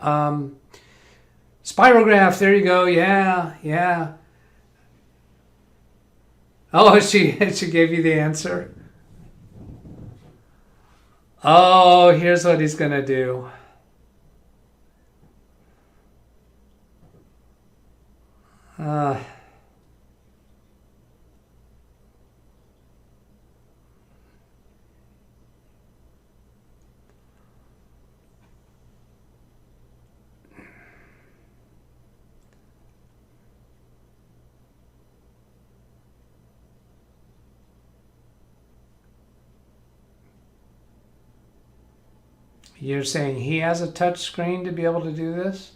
Spirograph. There you go. Yeah. Oh, she gave you the answer. Oh, here's what he's gonna do. Uh, you're saying he has a touch screen to be able to do this?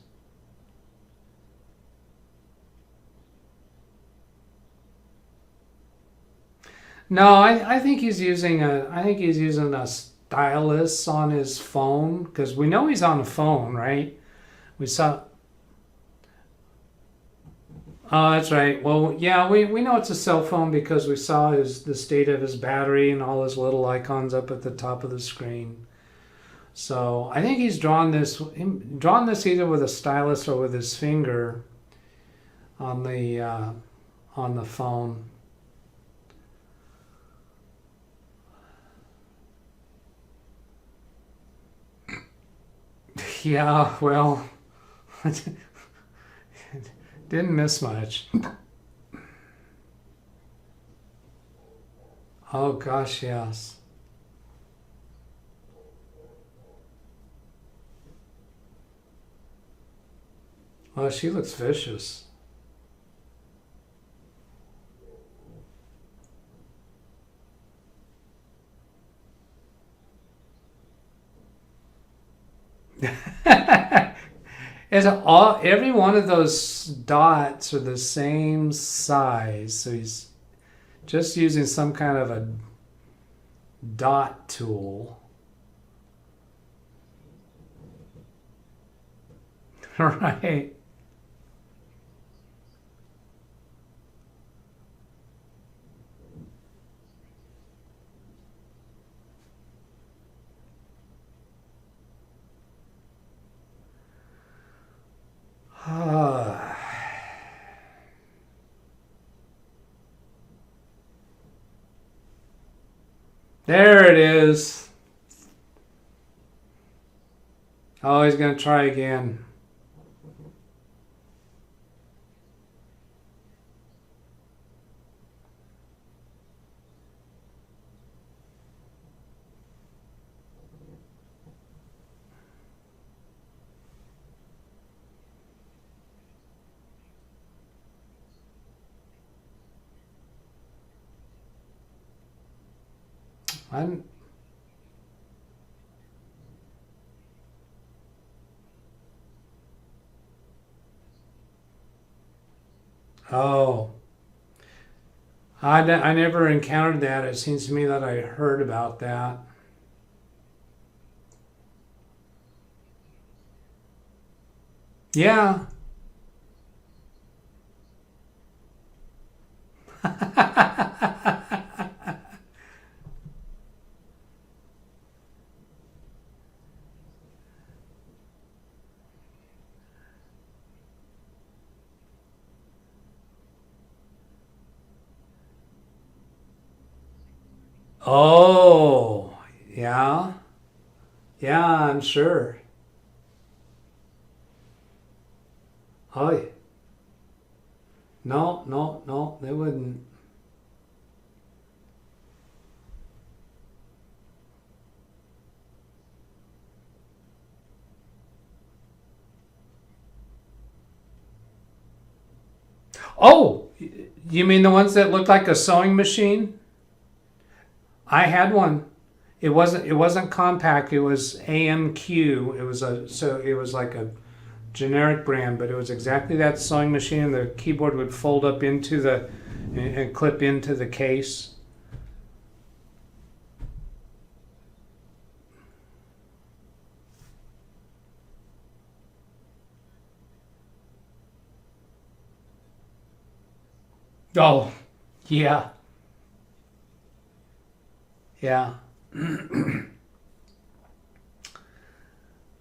No, I think he's using a stylus on his phone, because we know he's on the phone, right? We saw. Oh, that's right. Well, yeah, we know it's a cell phone because we saw the state of his battery and all his little icons up at the top of the screen. So I think he's drawn this either with a stylus or with his finger on the phone. Yeah, well, didn't miss much. Oh gosh, yes. Oh, she looks vicious. Every one of those dots are the same size, so he's just using some kind of a dot tool. Right. There it is. Oh, he's going to try again. I'm, oh, I never encountered that. It seems to me that I heard about that. Yeah. Oh, yeah. Yeah, I'm sure. Oh, no, no, no, they wouldn't. Oh, you mean the ones that looked like a sewing machine? I had one. It wasn't compact. It was AMQ. It was like a generic brand, but it was exactly that sewing machine. The keyboard would fold up into and clip into the case. Oh, yeah. Yeah.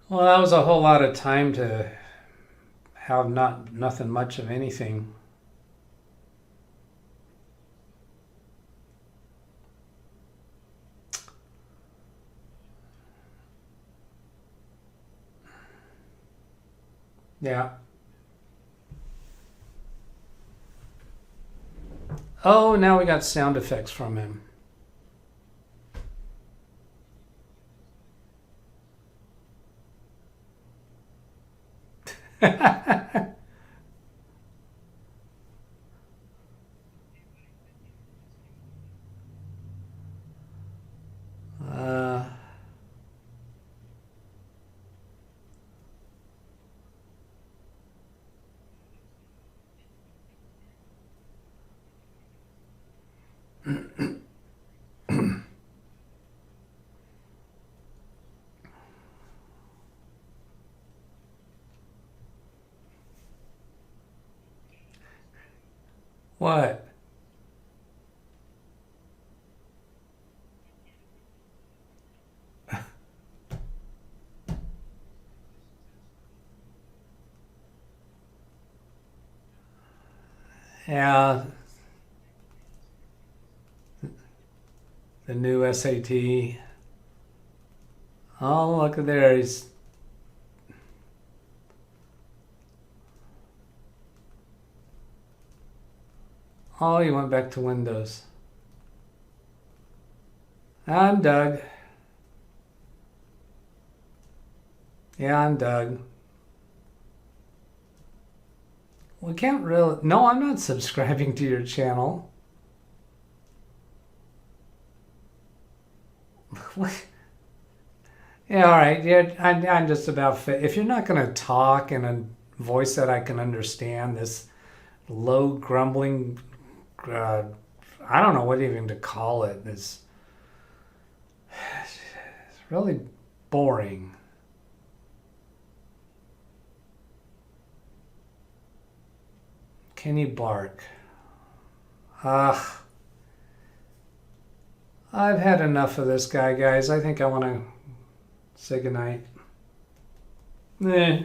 Well, that was a whole lot of time to have nothing much of anything. Yeah. Oh, now we got sound effects from him. uh, what? Yeah, the new SAT. Oh, look at there. He's oh, he went back to Windows. I'm Doug. Yeah, I'm Doug. We can't really. No, I'm not subscribing to your channel. Yeah, all right. Yeah, I'm just about fit. If you're not going to talk in a voice that I can understand, this low grumbling, I don't know what even to call it. It's really boring. Can you bark? Ugh. I've had enough of this guy, guys. I think I want to say goodnight. This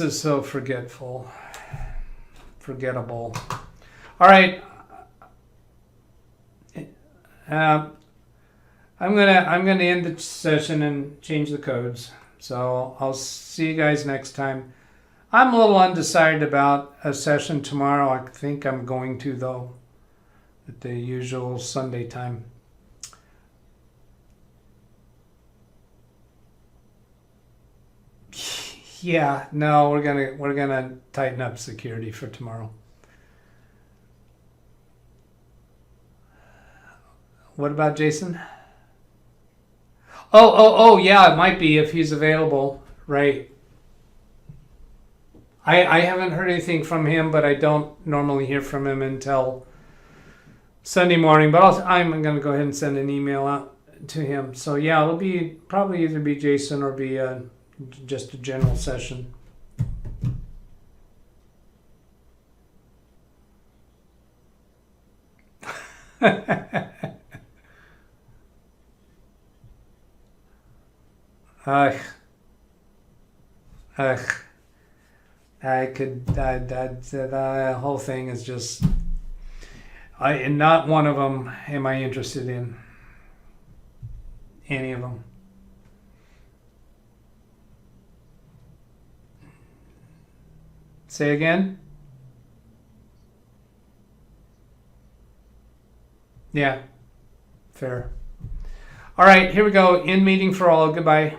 is so forgetful. Forgettable. All right. I'm gonna end the session and change the codes. So I'll see you guys next time. I'm a little undecided about a session tomorrow. I think I'm going to, though, at the usual Sunday time. Yeah, no, we're gonna tighten up security for tomorrow. What about Jason? Oh, yeah, it might be if he's available, right? I haven't heard anything from him, but I don't normally hear from him until Sunday morning. But I'm going to go ahead and send an email out to him. So yeah, it'll be probably either be Jason or be just a general session. Ugh. The whole thing is just, and not one of them am I interested in. Any of them. Say again? Yeah, fair. All right, here we go. End meeting for all. Goodbye.